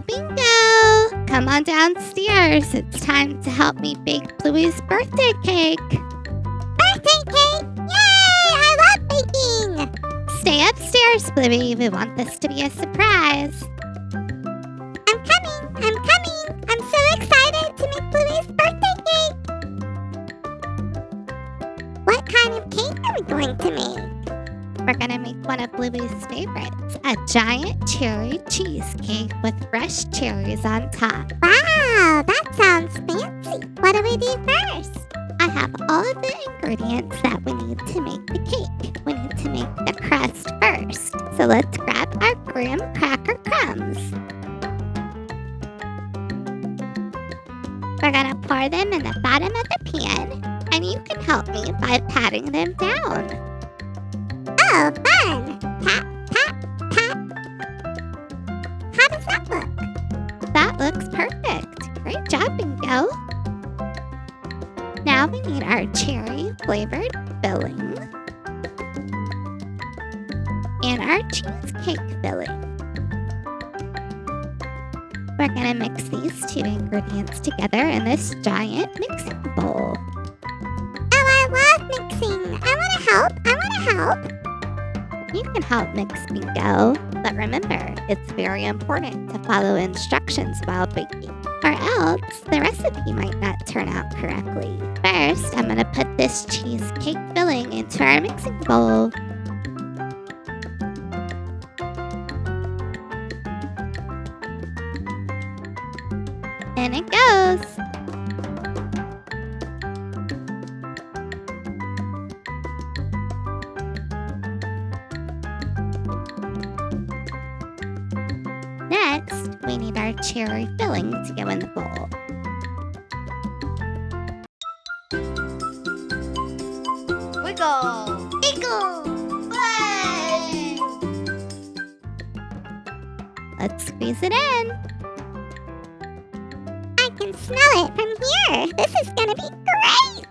Bingo! Come on downstairs. It's time to help me bake Bluey's birthday cake. Birthday cake! Yay! I love baking! Stay upstairs, Bluey. We want this to be a surprise. I'm coming! I'm so excited to make Bluey's birthday cake! What kind of cake are we going to make? We're going to make one of Bluey's favorites, a giant cherry cheesecake with fresh cherries on top. Wow, that sounds fancy. What do we do first? I have all of the ingredients that we need to make the cake. We need to make the crust first. So let's grab our graham cracker crumbs. We're going to pour them in the bottom of the pan, and you can help me by patting them down. Oh, fun! Tap, tap, tap. How does that look? That looks perfect. Great job, Bingo. Now we need our cherry-flavored filling and our cheesecake filling. We're going to mix these two ingredients together in this giant mixing bowl. Oh, I love mixing. I want to help. You can help mix, Bingo, but remember, it's very important to follow instructions while baking, or else the recipe might not turn out correctly. First, I'm going to put this cheesecake filling into our mixing bowl. In it goes. Next, we need our cherry filling to go in the bowl. Wiggle! Wiggle! Play! Let's squeeze it in. I can smell it from here. This is gonna be great!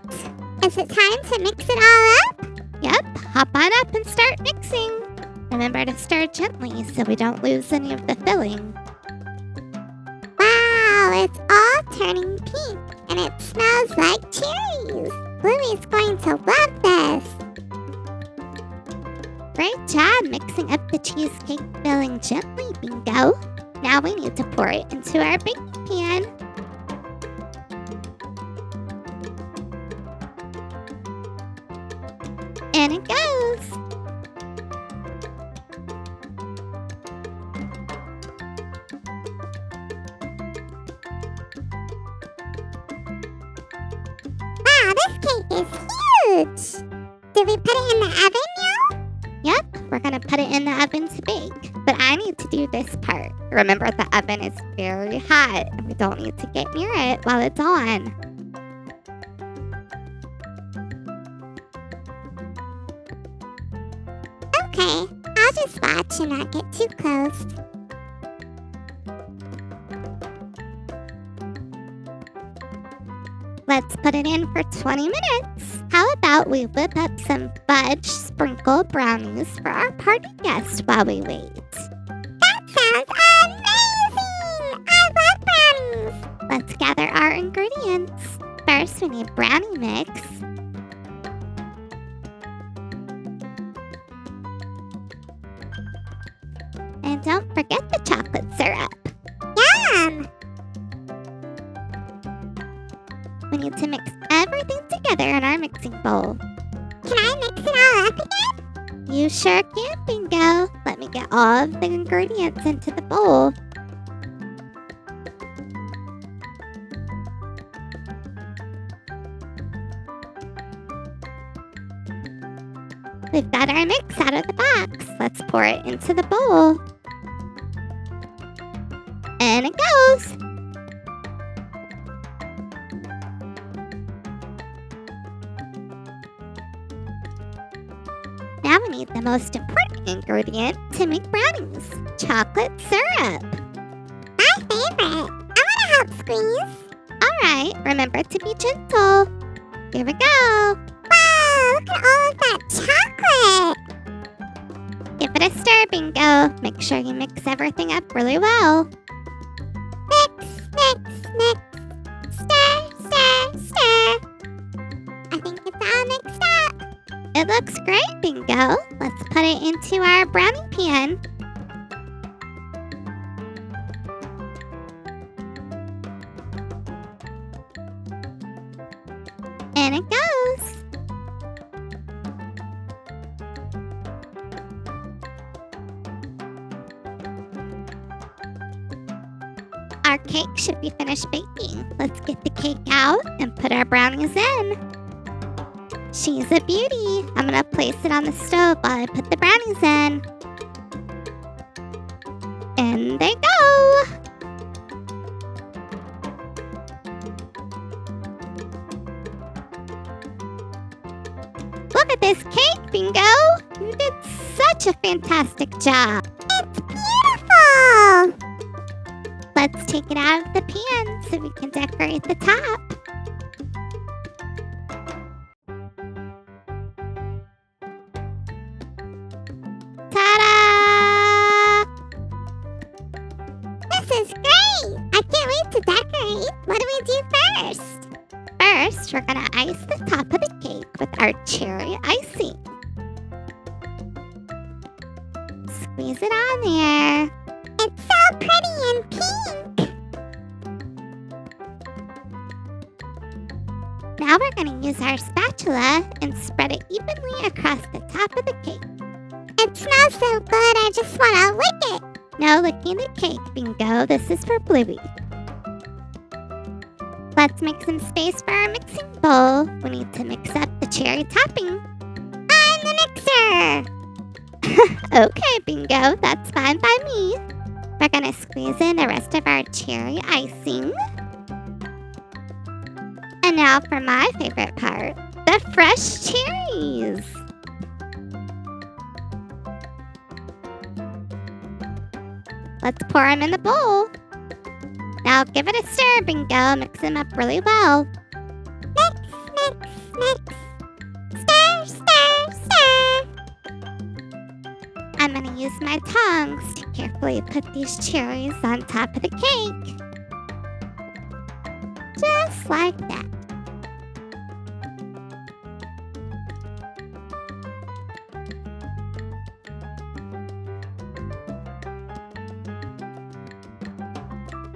Is it time to mix it all up? Yep, hop on up and start mixing. Remember to stir gently so we don't lose any of the filling. Wow, it's all turning pink and it smells like cherries. Bluey's going to love this. Great job mixing up the cheesecake filling gently, Bingo. Now we need to pour it into our baking pan. And it goes. Wow, this cake is huge. Did we put it in the oven now? Yep, we're going to put it in the oven to bake. But I need to do this part. Remember, the oven is very hot, and we don't need to get near it while it's on. Okay, I'll just watch and not get too close. Let's put it in for 20 minutes. How about we whip up some fudge sprinkle brownies for our party guests while we wait? That sounds amazing! I love brownies! Let's gather our ingredients. First, we need brownie mix. And don't forget the chocolate syrup. Yum! We need to mix everything together in our mixing bowl. Can I mix it all up again? You sure can, Bingo. Let me get all of the ingredients into the bowl. We've got our mix out of the box. Let's pour it into the bowl. And it goes. Now we need the most important ingredient to make brownies, chocolate syrup. My favorite. I want to help squeeze. All right, remember to be gentle. Here we go. Wow, look at all of that chocolate. Give it a stir, Bingo. Make sure you mix everything up really well. mix. Stir, stir, stir. I think it's all mixed up. It looks great, Bingo. Let's put it into our brownie pan. In it goes. Our cake should be finished baking. Let's get the cake out and put our brownies in. She's a beauty. I'm gonna place it on the stove while I put the brownies in. In they go. Look at this cake, Bingo. You did such a fantastic job. It's beautiful. Let's take it out of the pan so we can decorate the top. Ta-da! This is great. I can't wait to decorate. What do we do first? First, we're gonna ice the top of the cake with our cherry icing. Squeeze it on there. It's so pretty and pink. Now we're gonna use our spatula and spread it evenly across the top of the cake. It smells so good, I just want to lick it. No licking the cake, Bingo. This is for Bluey. Let's make some space for our mixing bowl. We need to mix up the cherry topping. I'm the mixer. Okay, Bingo. That's fine by me. We're gonna squeeze in the rest of our cherry icing. And now for my favorite part, the fresh cherries. Let's pour them in the bowl. Now give it a stir, Bingo. Mix them up really well. Mix, mix, mix. Stir, stir, stir. I'm gonna use my tongs to carefully put these cherries on top of the cake. Just like that.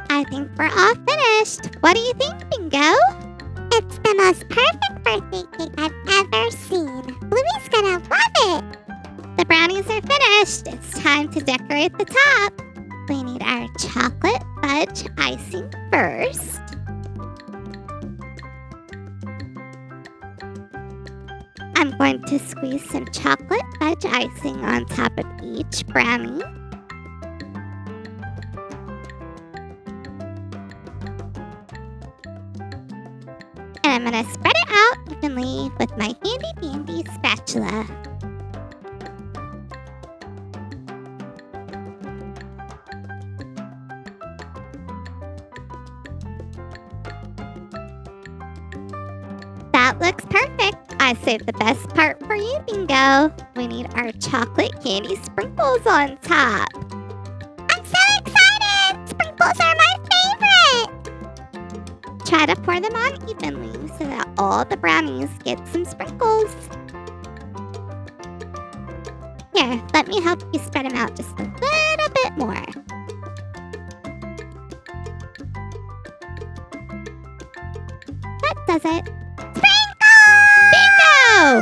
I think we're all finished. What do you think, Bingo? It's the most perfect birthday cake I've ever seen. Bluey's gonna love it. The brownies are finished. It's time to decorate the top. We need our chocolate fudge icing first. I'm going to squeeze some chocolate fudge icing on top of each brownie. And I'm going to spread it out evenly with my handy dandy spatula. That looks perfect. I saved the best part for you, Bingo. We need our chocolate candy sprinkles on top. I'm so excited. Sprinkles are my favorite. Try to pour them on evenly so that all the brownies get some sprinkles. Here, let me help you spread them out just a little bit more. That does it. Bingo!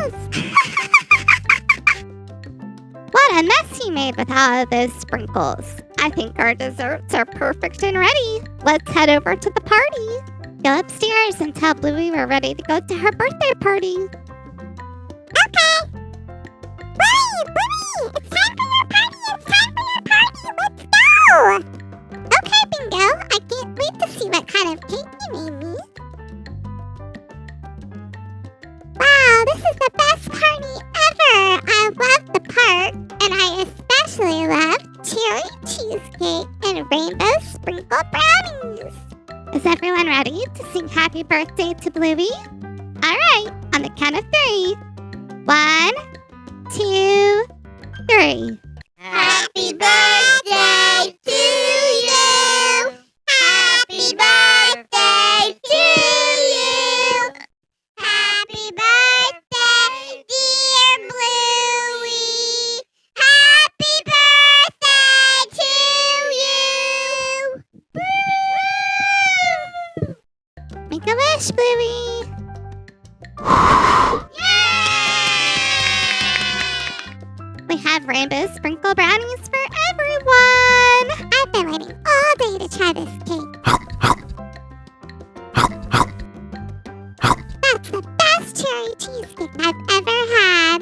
What a mess you made with all of those sprinkles. I think our desserts are perfect and ready. Let's head over to the party. Go upstairs and tell Bluey we're ready to go to her birthday party. Okay. Bluey, it's time for your party. It's time for your party. Let's go. Okay, Bingo. I can't wait to see what kind of cake you made me. Wow, this is the best party ever. I love the park, and I especially love cherry cheesecake and rainbow sprinkle brownies. Is everyone ready to sing happy birthday to Bluey? All right, on the count of 3. 1, 2, 3. Happy birthday to you. Happy birthday. finish, Bluey. We have rainbow sprinkle brownies for everyone. I've been waiting all day to try this cake. That's the best cherry cheesecake I've ever had.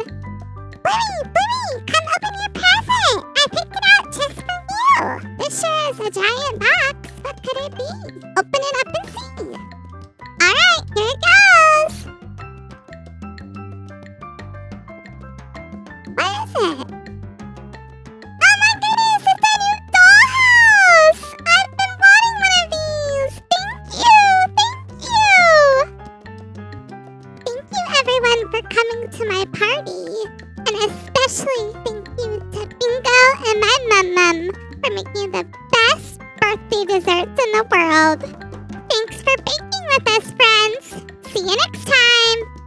Bluey, come open your present. I picked it out just for you. This sure is a giant box. What could it be? Open it up and see. All right, here it goes. What is it? Oh my goodness, it's a new dollhouse! I've been wanting one of these. Thank you everyone for coming to my party. And especially thank you to Bingo and my mum for making the best birthday desserts in the world. Thanks for baking with us, friends. See you next time.